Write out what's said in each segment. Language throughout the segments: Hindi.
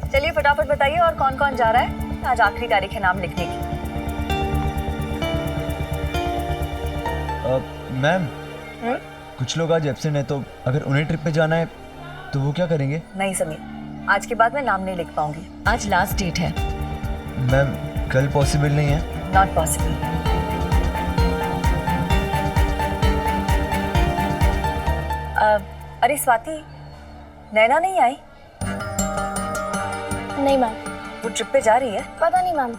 चलिए फटाफट बताइए और कौन कौन जा रहा है? आज आखिरी तारीख है नाम लिखने की। मैम, कुछ लोग आज एब्सेंट है, तो अगर उन्हें ट्रिप पे जाना है तो वो क्या करेंगे? नहीं समीर, आज के बाद मैं नाम नहीं लिख पाऊंगी। आज लास्ट डेट है। मैम, कल पॉसिबल नहीं है? Not possible. अरे स्वाति, नैना नहीं आई? नहीं मैम। वो ट्रिप पे जा रही है? पता नहीं मैम।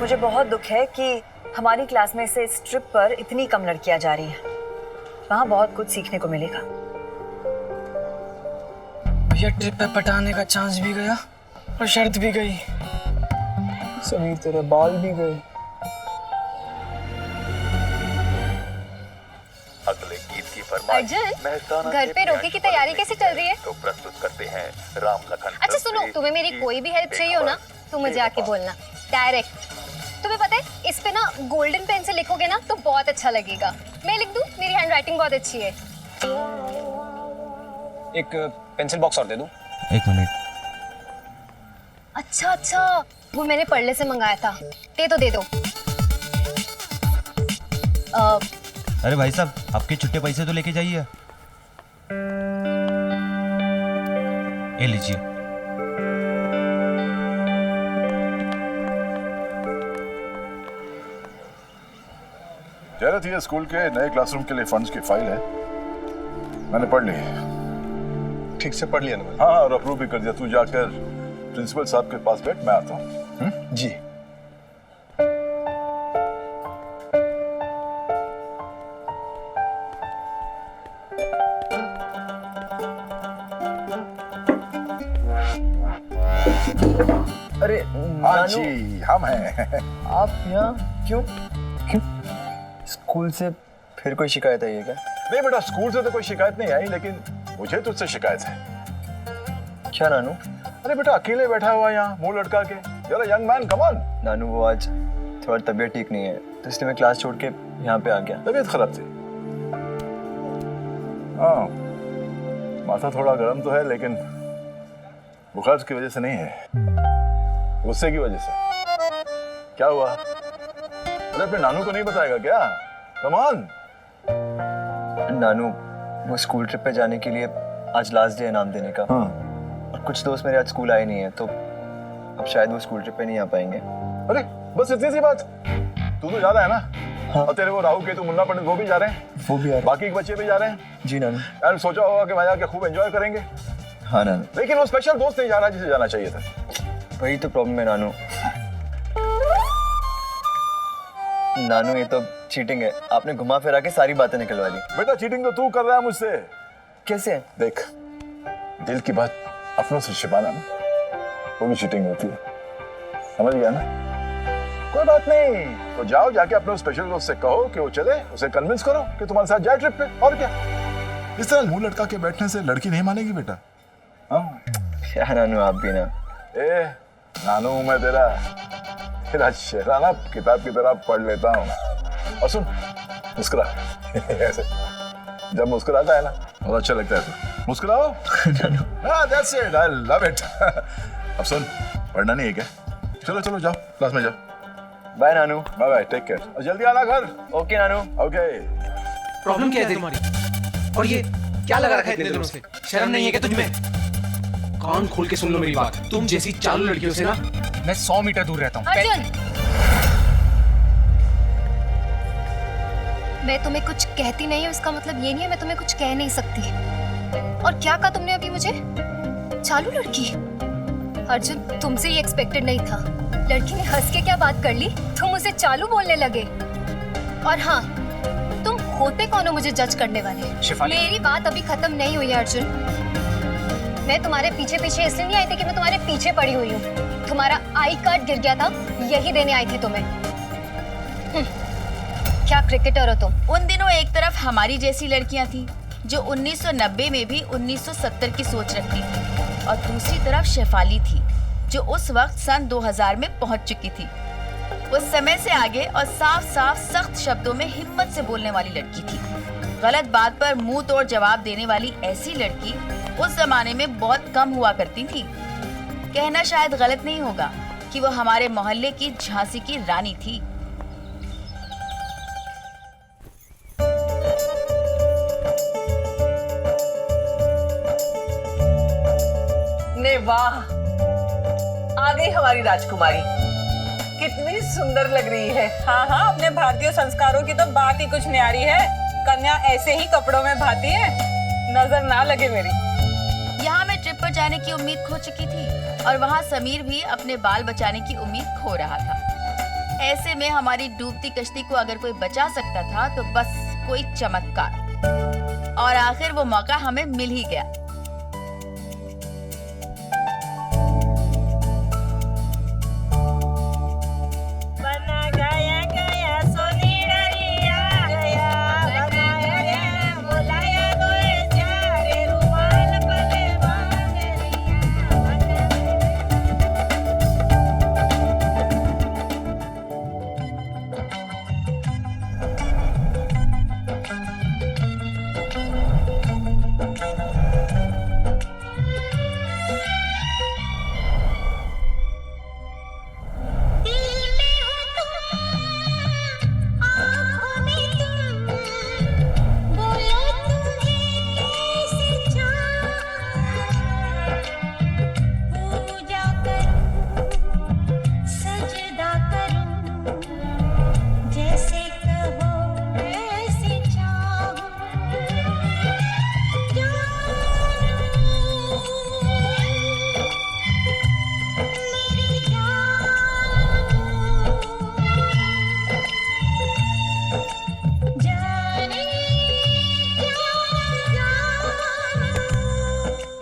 मुझे बहुत दुख है कि हमारी क्लास में से इस ट्रिप पर इतनी कम लड़कियां जा रही हैं। वहाँ बहुत कुछ सीखने को मिलेगा। भैया ट्रिप पे पटाने का चांस भी गया और शर्त भी गई। समीर तेरे बाल भी गए। अगले गीत की फरमाइश अर्जुन, घर पे रोके की तैयारी कैसे चल रही है? तो प्रस्तुत करते हैं राम लखन। अच्छा सुनो, तुम्हें मेरी कोई भी हेल्प चाहिए हो ना तो मुझे आके बोलना डायरेक्ट। तुम्हें पता है इस पे ना गोल्डन पेन से लिखोगे ना तो बहुत अच्छा लगेगा। मैं लिख दूं? मेरी हैंडराइटिंग बहुत अच्छी है। एक पेंसिल बॉक्स और दे दूं? एक मिनट। अच्छा, वो मैंने पढ़ने से मंगाया था। दे दो। अरे भाई साहब, आपके छुट्टे पैसे तो लेके जाइए। ये लीजिए। कह रही थी ये स्कूल के नए क्लासरूम के लिए फंड्स की फाइल है, मैंने पढ़ ली। ठीक से पढ़ लिया ना? हाँ, और अप्रूव भी कर दिया। तू जाकर प्रिंसिपल साहब के पास बैठ, मैं आता हूँ। जी। अरे हाँ जी, हम हैं। आप यहाँ क्यों? स्कूल से फिर कोई शिकायत आई है क्या? नहीं बेटा, स्कूल से तो कोई शिकायत नहीं आई, लेकिन मुझे तुझसे शिकायत है। क्या नानू? अरे बेटा, अकेले बैठा हुआ यहाँ मुंह लटका के। यार यंग मैन, कम ऑन। नानू वो आज थोड़ा तबीयत ठीक नहीं है तो इसलिए मैं क्लास छोड़ के यहाँ पे आ गया। तबीयत खराब थी? हाँ, माथा थोड़ा गर्म तो है, लेकिन बुखार की वजह से नहीं है, गुस्से की वजह से। क्या हुआ? अरे अपने नानू को नहीं बताएगा क्या? Come on. नानू, वो स्कूल ट्रिप पे जाने के लिए आज लास्ट डे है नाम देने का। हाँ। और कुछ दोस्त मेरे आज स्कूल आए नहीं है तो अब शायद वो स्कूल ट्रिप पे नहीं आ पाएंगे। अरे बस इतनी सी बात? तू तो जा रहा है ना? हाँ। और तेरे वो राहु के तू मुन्ना पंडित वो भी जा रहे हैं? वो भी आ रहे। बाकी के बच्चे भी जा रहे हैं? जी नानू। यार सोचा होगा कि वहाँ जाके खूब एंजॉय करेंगे, हाँ नानू। लेकिन वो स्पेशल दोस्त नहीं जा रहा जिसे जाना चाहिए था। वही तो प्रॉब्लम है नानू। नानू ये तो चीटिंग है। आपने घुमा फिरा के सारी बातें निकलवा ली। बेटा चीटिंग तो तू कर रहा है मुझसे। कैसे? देख, दिल की बात अपनों से छिपाना ना, वो भी चीटिंग होती है, समझ गया ना? कोई बात नहीं, तो जाओ जाके अपने स्पेशल दोस्त से कहो कि वो चले, उसे कन्विंस करो कि तुम्हारे साथ जाए ट्रिप पे। और क्या, इस तरह मुंह लटका के बैठने से लड़की नहीं मानेगी बेटा। हाँ क्या नानू, आप भी ना। ए नानू, मैं तेरा शेराना किताब की तरह पढ़ लेता हूँ। और सुन, मुस्कुरा। ऐसे जब मुस्कुराता है ना बहुत अच्छा लगता है। तो मुस्कुराओ। हाँ, that's it, I love it। अब सुन, पढ़ना नहीं है क्या? चलो चलो जाओ, क्लास में जाओ। बाय नानू। बाय बाय, टेक केयर, और जल्दी आना घर। ओके नानू। ओके। प्रॉब्लम क्या है तुम्हारी? और ये क्या लगा रखा है इतने दिनों से? शर्म नहीं है क्या तुझमें? कान खोल के सुन लो मेरी बात। तुम जैसी चालू लड़कियों से ना मैं 100 मीटर दूर रहता हूँ। अर्जुन, मैं तुम्हें कुछ कहती नहीं हूँ इसका मतलब ये नहीं है मैं तुम्हें कुछ कह नहीं सकती। और क्या कहा तुमने अभी मुझे? चालू लड़की? अर्जुन, तुमसे ये एक्सपेक्टेड नहीं था। लड़की ने हंस के क्या बात कर ली, तुम उसे चालू बोलने लगे। और हाँ, तुम होते कौन हो मुझे जज करने वाले? शिफाली। मेरी बात अभी खत्म नहीं हुई अर्जुन। मैं तुम्हारे पीछे पीछे इसलिए नहीं आई थी कि मैं तुम्हारे पीछे पड़ी हुई हूँ। तुम्हारा आई कार्ड गिर गया था, यही देने आई थी तुम्हें। क्या क्रिकेटर हो तुम? उन दिनों एक तरफ हमारी जैसी लड़कियां थी जो 1990 में भी 1970 की सोच रखती थी, और दूसरी तरफ शेफाली थी जो उस वक्त सन 2000 में पहुंच चुकी थी। उस समय से आगे और साफ साफ सख्त शब्दों में हिम्मत से बोलने वाली लड़की थी। गलत बात पर मुंह तोड़ जवाब देने वाली ऐसी लड़की उस जमाने में बहुत कम हुआ करती थी। कहना शायद गलत नहीं होगा कि वो हमारे मोहल्ले की झांसी की रानी थी। ने वाह, आ गई हमारी राजकुमारी। कितनी सुंदर लग रही है। हाँ हाँ, अपने भारतीय संस्कारों की तो बात ही कुछ न्यारी है। कन्या ऐसे ही कपड़ों में भाती है, नजर ना लगे मेरी। यहाँ मैं ट्रिप पर जाने की उम्मीद खो चुकी थी और वहाँ समीर भी अपने बाल बचाने की उम्मीद खो रहा था। ऐसे में हमारी डूबती कश्ती को अगर कोई बचा सकता था तो बस कोई चमत्कार, और आखिर वो मौका हमें मिल ही गया।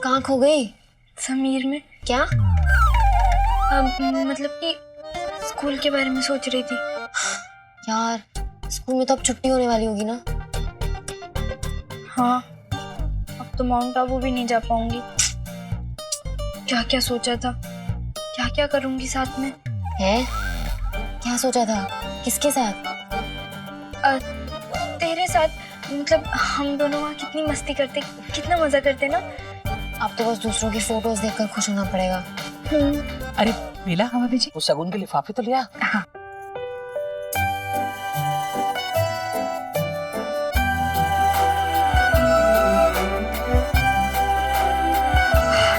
कहाँ खो गई? समीर में। क्या? मतलब कि स्कूल के बारे में सोच रही थी। यार, स्कूल में तो अब छुट्टी होने वाली होगी ना? हाँ, अब तो माउंट आबू भी नहीं जा पाऊंगी। क्या क्या सोचा था, क्या क्या करूंगी साथ में। है? क्या सोचा था? किसके साथ? तेरे साथ। मतलब हम दोनों वहाँ कितनी मस्ती करते, कितना मजा करते ना। अब तो बस दूसरों की फोटोज देखकर खुश होना पड़ेगा। अरे बेला, हाँ भाभी जी, वो शगुन के लिफाफे तो लिया। हाँ।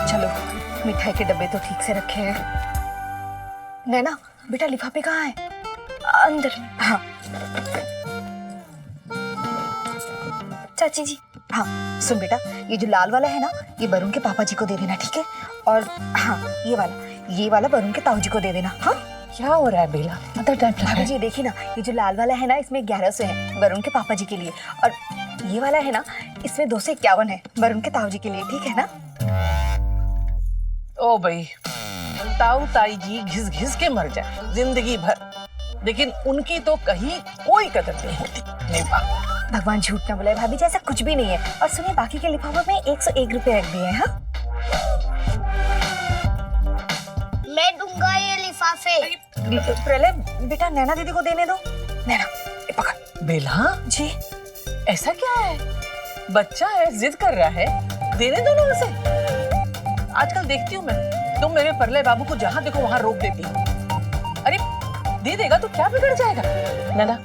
चलो, मिठाई के डब्बे तो ठीक से रखे हैं। नैना बेटा, लिफाफे कहाँ है? अंदर में। हाँ चाची जी। हाँ सुन बेटा, ये जो लाल वाला है ना, ये वरुण के पापा जी को दे देना, ठीक है? और हाँ, ये वाला वरुण के ताऊ जी को दे देना। हाँ, क्या हो रहा है बेला? भाभी जी देखिए ना, ये जो लाल वाला है ना, इसमें 1100 है वरुण के पापा जी के लिए, और ये वाला है ना, इसमें 251 है वरुण के ताऊ जी के लिए, ठीक है ना? ओ भाई, ताऊ ताई जी घिस घिस के मर जाए जिंदगी भर, लेकिन उनकी तो कहीं कोई कदर नहीं होती। नहीं भगवान झूठ ना बुलाए भाभी जी, ऐसा कुछ भी नहीं है। और सुनिए, बाकी के लिफाफे में 101 रुपए रख दिए हैं। हाँ, मैं दूंगा ये लिफाफे। प्रलय बेटा, नैना दीदी को देने दो। नैना, ये पकड़। बेला जी, ऐसा क्या है? बच्चा है, जिद कर रहा है, देने दो ना उसे। आजकल देखती हूँ मैं, तुम मेरे प्रलय बाबू को जहाँ देखो वहाँ रोक देती हो। अरे दे देगा तो क्या बिगड़ जाएगा? नैना,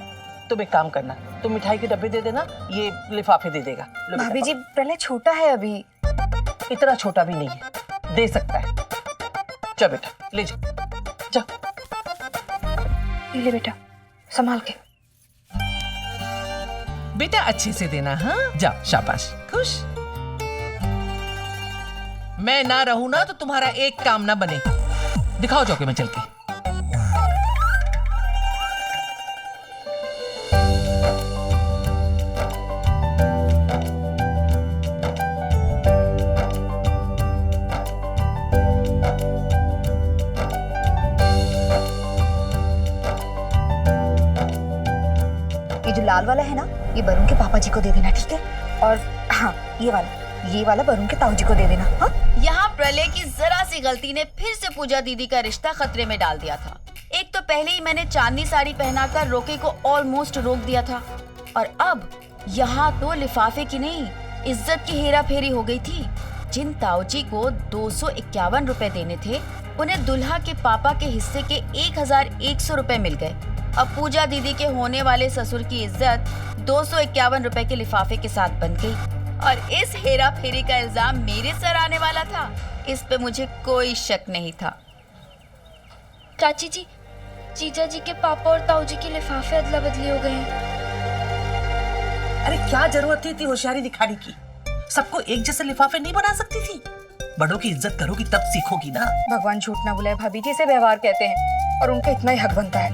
तुम एक काम करना, तुम मिठाई के डब्बे दे देना, ये लिफाफे दे देगा। भाभी जी, प्रलय छोटा है अभी। इतना छोटा भी नहीं है, दे सकता है। चल बेटा, ले जा। ले बेटा, संभाल के। बेटा अच्छे से देना। हाँ, जाओ, शाबाश, खुश। मैं ना रहूं ना तो तुम्हारा एक काम ना बने। दिखाओ चौके में चल के। ये जो लाल वाला है ना, ये वरुण के पापा जी को दे देना, ठीक है? और हाँ, ये वाला वरुण के ताऊ जी को दे देना। हाँ? यहाँ प्रलय की जरा सी गलती ने फिर से पूजा दीदी का रिश्ता खतरे में डाल दिया था। एक तो पहले ही मैंने चांदनी साड़ी पहनाकर रोके को ऑलमोस्ट रोक दिया था, और अब यहाँ तो लिफाफे की नहीं, इज्जत की हेरा फेरी हो गई थी। जिन ताऊजी को 251 रुपए देने थे, उन्हें दुल्हा के पापा के हिस्से के 1100 रुपए मिल गए। अब पूजा दीदी के होने वाले ससुर की इज्जत 251 रुपए के लिफाफे के साथ बन गई। और इस हेरा फेरी का इल्जाम मेरे सर आने वाला था, इस पे मुझे कोई शक नहीं था। चाची जी, जीजा जी के पापा और ताऊ जी के लिफाफे अदला बदली हो गए हैं। अरे क्या जरूरत थी इतनी होशियारी दिखाने की? सबको एक जैसे लिफाफे नहीं बना सकती थी? बड़ों की इज्जत करोगी तब सीखोगी ना। भगवान झूठ ना बुलाए, भाभी जी से व्यवहार कहते हैं और उनका इतना ही हक बनता है।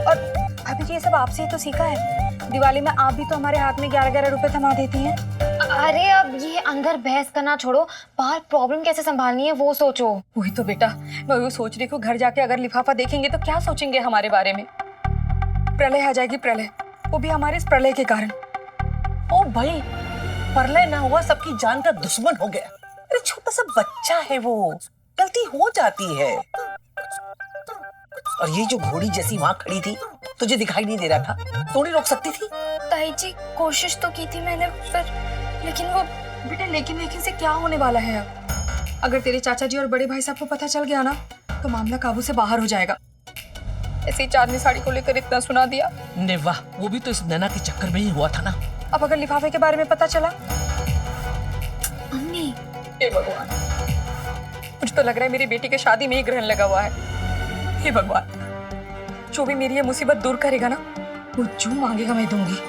और भाभी जी ये सब आपसे ही तो सीखा है। दिवाली में आप भी तो हमारे हाथ में 11-11 रुपए थमा देती हैं। अरे अब ये अंदर बहस करना छोड़ो, बाहर प्रॉब्लम कैसे संभालनी है वो सोचो। वही तो बेटा, मैं वो सोच रही हूँ घर जाके अगर लिफाफा देखेंगे तो क्या सोचेंगे हमारे बारे में। प्रलय आ जाएगी, प्रलय, वो भी हमारे इस प्रलय के कारण। ओ भाई, प्रलय ना हुआ सबकी जान का दुश्मन हो गया। अरे छोटा सा बच्चा है वो, गलती हो जाती है। और ये जो घोड़ी जैसी वहां खड़ी थी, तुझे दिखाई नहीं दे रहा था? तो नहीं रोक सकती थी? ताई जी, कोशिश तो की थी मैंने, पर लेकिन वो बेटा लेकिन से क्या होने वाला है अब? अगर तेरे चाचा जी और बड़े भाई साहब को पता चल गया ना तो मामला काबू से बाहर हो जाएगा। ऐसी चांदनी साड़ी को लेकर इतना सुना दिया। ने वाह, वो भी तो इस नैना के चक्कर में ही हुआ था ना। अब अगर लिफाफे के बारे में पता चला? अम्मी, हे भगवान, मुझे तो लग रहा है मेरी बेटी के शादी में ही ग्रहण लगा हुआ है। हे भगवान, जो भी मेरी ये मुसीबत दूर करेगा ना, वो जो मांगेगा मैं दूंगी।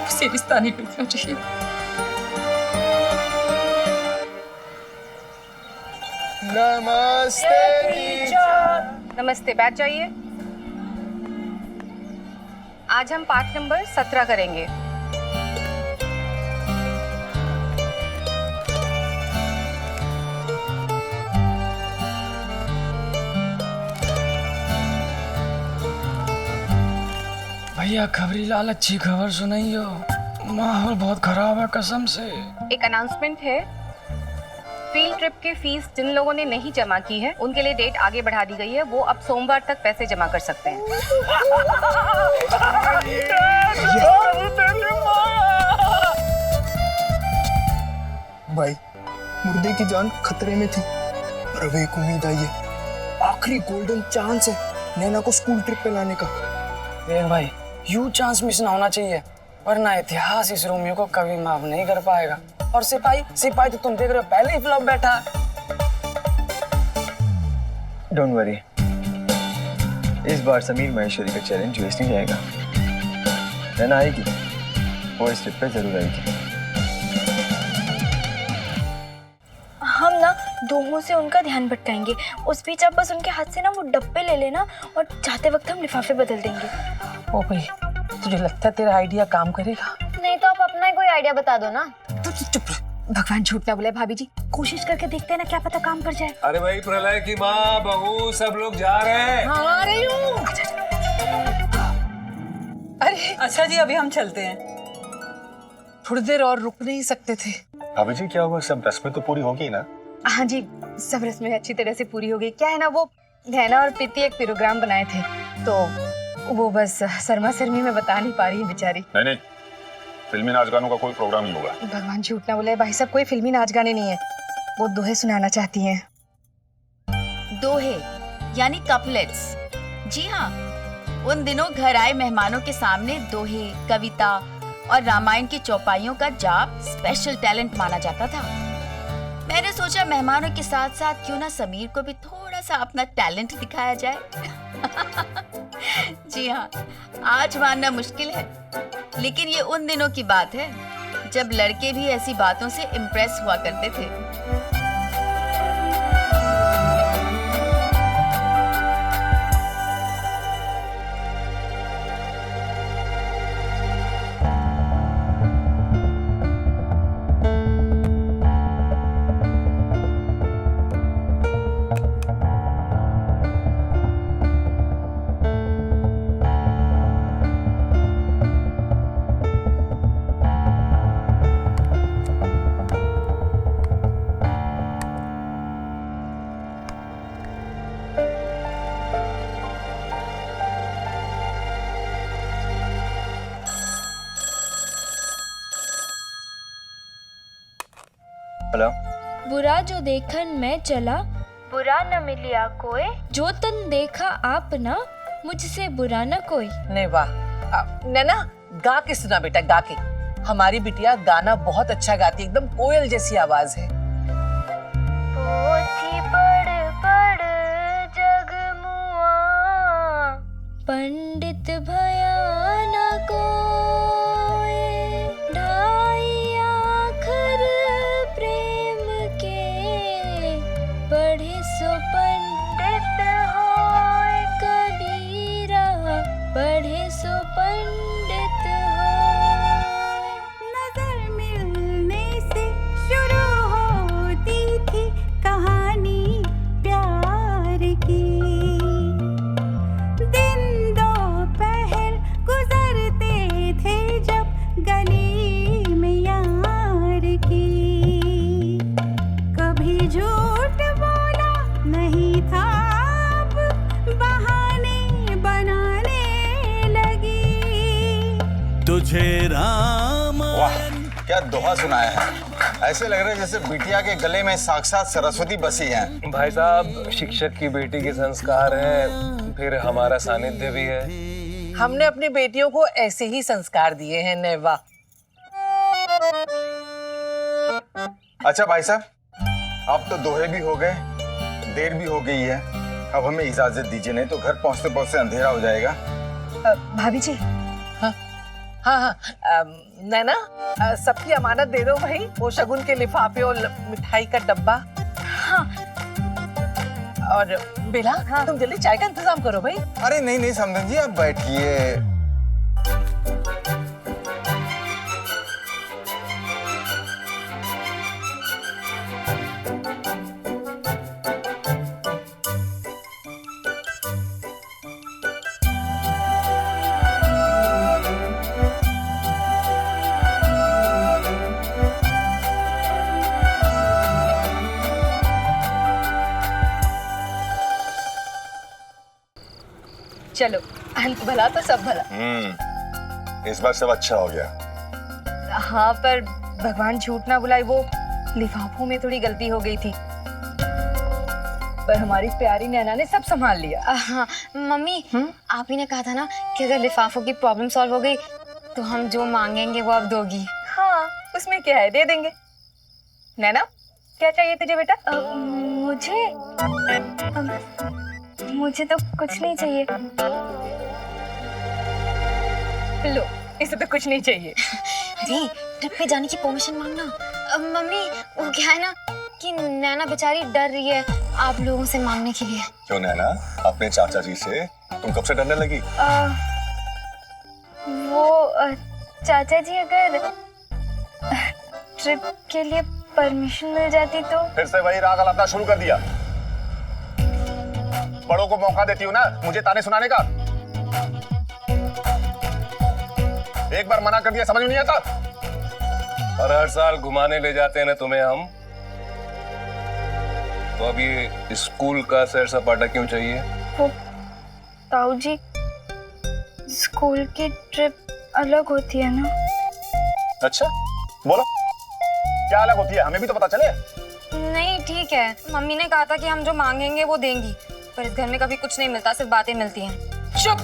उसे रिश्ता नहीं टूटना चाहिए। नमस्ते टीचर। नमस्ते, बैठ जाइए। आज हम पाठ नंबर 17 करेंगे। भैया खबरी लाल अच्छी खबर सुनाइयो, माहौल बहुत खराब है कसम से। एक अनाउंसमेंट है, फील्ड ट्रिप की फीस जिन लोगों ने नहीं जमा की है उनके लिए डेट आगे बढ़ा दी गई है। वो अब सोमवार तक पैसे जमा कर सकते हैं। भाई, मुर्दे की जान खतरे में थी, पर अब एक उम्मीद आई है। आखिरी गोल्डन चांस है नैना को स्कूल ट्रिप पे लाने का। देख भाई, यू चांस मिस ना होना चाहिए, वरना इतिहास इस रोमियो को कभी माफ नहीं कर पाएगा। और सिपाही तो तुम देख रहे हो पहले ही फ्लॉप बैठा है। डोंट वरी, इस बार समीर महेश्वरी का चैलेंज वेस्ट नहीं जाएगा। नैना आएगी, वो इस ट्रिप पे जरूर आएगी। हम ना दोनों से उनका ध्यान भटकाएंगे। उस बीच आप बस उनके हाथ से ना वो डब्बे ले लेना और जाते वक्त हम लिफाफे बदल देंगे। ओ भाई, तुझे लगता है तेरा आइडिया काम करेगा? नहीं तो आप अपना ही कोई आइडिया बता दो ना। चुप रह। भगवान झूठ ना बोले, भाभी जी कोशिश करके देखते हैं ना, क्या पता काम कर जाए। अरे भाई, प्रलय की माँ, बहू, सब लोग जा रहे हैं। हाँ, आ रही हूँ। अरे अच्छा जी, अभी हम चलते हैं। थोड़ी देर और रुक नहीं सकते थे? भाभी जी क्या हुआ, सब रस्में तो पूरी होगी ना? हाँ जी, सब रस्में अच्छी तरह से पूरी हो गई। क्या है ना, वो नैना और प्रीति एक प्रोग्राम बनाए थे, तो वो बस शर्मा शर्मी में बता नहीं पा रही है बेचारी। नहीं, फिल्मी नाच गानों का कोई प्रोग्राम नहीं होगा। भगवान झूठ ना बोले, भाई साहब कोई फिल्मी नाच गाने नहीं है, वो दोहे सुनाना चाहती हैं। दोहे यानी कपलेट्स। जी हाँ, उन दिनों घर आए मेहमानों के सामने दोहे, कविता और रामायण की चौपाइयों का जाप स्पेशल टैलेंट माना जाता था। मैंने सोचा मेहमानों के साथ साथ क्यों ना समीर को भी थोड़ा सा अपना टैलेंट दिखाया जाए। जी हाँ, आज मानना मुश्किल है, लेकिन ये उन दिनों की बात है जब लड़के भी ऐसी बातों से इम्प्रेस हुआ करते थे। बुरा जो देखन मैं चला, बुरा न मिलिया कोई, जो तन देखा आप ना, मुझसे बुरा न कोई। नहीं वाह, नैना गा के सुना बेटा, गा के। हमारी बिटिया गाना बहुत अच्छा गाती है, एकदम कोयल जैसी आवाज है। पोथी पढ़ पढ़ जगमुआ, पंडित भयान कोय, ढाई आखर प्रेम के, पढ़े सो पंडित होय कबीरा, पढ़े सो पंडित होय। नजर मिलने से शुरू होती थी कहानी प्यार की, दिन दोपहर गुजरते थे जब गली में यार की, कभी झूठ बोला नहीं था, अब बहाने बनाने लगी, तुझे राम। वाह क्या दोहा सुनाया है। ऐसे लग रहा है जैसे बिटिया के गले में साक्षात सरस्वती बसी है। भाई साहब, शिक्षक की बेटी के संस्कार हैं, फिर हमारा सानिध्य भी है। हमने अपनी बेटियों को ऐसे ही संस्कार दिए हैं नेवा। अच्छा भाई साहब, अब तो दोहे भी हो गए, देर भी हो गई है, अब हमें इजाजत दीजिए, नहीं तो घर पहुंचते पहुंचते अंधेरा हो जाएगा। भाभी जी। हाँ हाँ, नैना सबकी अमानत दे दो भाई, वो शगुन के लिफाफे और मिठाई का डब्बा। हाँ। और बेला, हाँ। तुम जल्दी चाय का इंतजाम करो भाई। अरे नहीं नहीं समझन जी, आप बैठिए। चलो, अंत भला तो सब भला। इस बार सब अच्छा हो गया। हाँ, पर भगवान झूठ ना बुलाए, वो लिफाफों में थोड़ी गलती हो गई थी, पर हमारी प्यारी नैना ने सब संभाल लिया। हाँ, मम्मी, आप ही ने कहा था ना कि अगर लिफाफों की प्रॉब्लम सॉल्व हो गई तो हम जो मांगेंगे वो आप दोगी। हाँ, उसमें क्या है, दे देंगे। नैना, क्या चाहिए तुझे बेटा? मुझे तो कुछ नहीं चाहिए। लो, इसे तो कुछ नहीं चाहिए। अरे, ट्रिप पे जाने की परमिशन मांगना। मम्मी, वो क्या है ना कि नैना बेचारी डर रही है आप लोगों से मांगने के लिए। क्यों नैना, अपने चाचा जी से तुम कब से डरने लगी? चाचा जी, अगर ट्रिप के लिए परमिशन मिल जाती तो। फिर से वही राग अलापना शुरू कर दिया। बड़ों को मौका देती हूँ ना मुझे ताने सुनाने का। एक बार मना कर दिया, समझ में नहीं आता। और हर साल घुमाने ले जाते हैं ना तुम्हें हम, तो अब ये स्कूल का सैर सपाटा क्यों चाहिए? वो ताऊ जी, स्कूल की ट्रिप अलग होती है ना। अच्छा, बोलो क्या अलग होती है, हमें भी तो पता चले। नहीं, ठीक है, मम्मी ने कहा था कि हम जो मांगेंगे वो देंगी, पर इस घर में कभी कुछ नहीं मिलता, सिर्फ बातें मिलती हैं। चुप,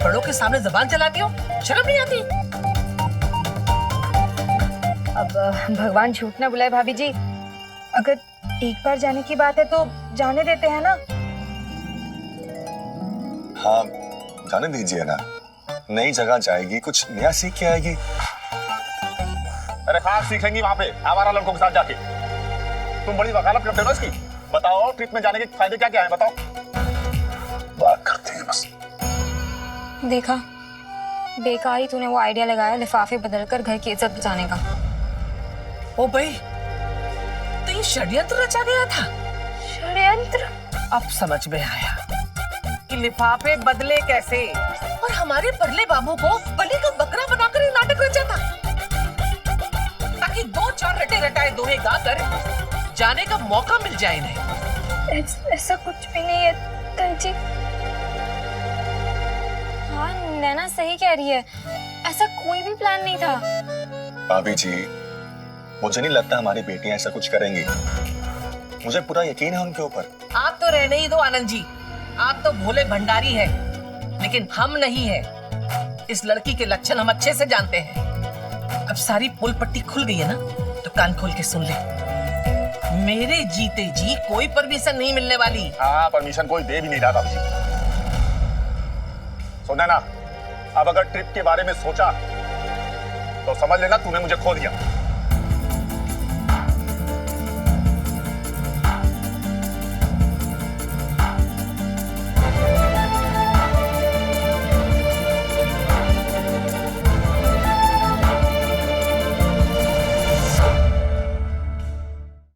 बड़ों के सामने जबान चलाती हो, शर्म नहीं आती? अब भगवान झूठ ना बुलाए भाभी जी, अगर एक बार जाने की बात है तो जाने देते हैं ना। हाँ, जाने दीजिए ना, नई जगह जाएगी, कुछ नया सीख के आएगी। अरे खास सीखेंगी वहां पे हमारा लड़कों के साथ जाके। तुम बड़ी वकालत करते हो ना इसकी। बताओ ट्रिप में जाने के फायदे क्या क्या है, बताओ। बात करते हैं बस। देखा, बेकार ही तूने वो आइडिया लगाया लिफाफे बदलकर घर की इज्जत बचाने का। ओ भाई, तो ये षड्यंत्र रचा गया था। षड्यंत्र? अब समझ में आया कि लिफाफे बदले कैसे, और हमारे परले बाबू को बलि का बकरा बनाकर ये नाटक रचा था, ताकि 2-4 रटे रटाए दोहे गाकर जाने का मौका मिल जाए इन्हें। ऐसा कुछ भी नहीं है ताई जी। हाँ, नैना सही कह रही है, ऐसा कोई भी प्लान नहीं था। भाभी जी, मुझे नहीं लगता हमारी बेटियां ऐसा कुछ करेंगी। मुझे पूरा यकीन है उनके ऊपर। आप तो रहने ही दो आनंद जी, आप तो भोले भंडारी हैं, लेकिन हम नहीं हैं। इस लड़की के लक्षण हम अच्छे से जानते हैं। अब सारी पोल पट्टी खुल गई है ना, तो कान खोल के सुन ले। मेरे जीते जी कोई परमिशन नहीं मिलने वाली। हाँ, परमिशन कोई दे भी नहीं रहा भाभी जी। सुनना ना, अब अगर ट्रिप के बारे में सोचा तो समझ लेना तूने मुझे खो दिया।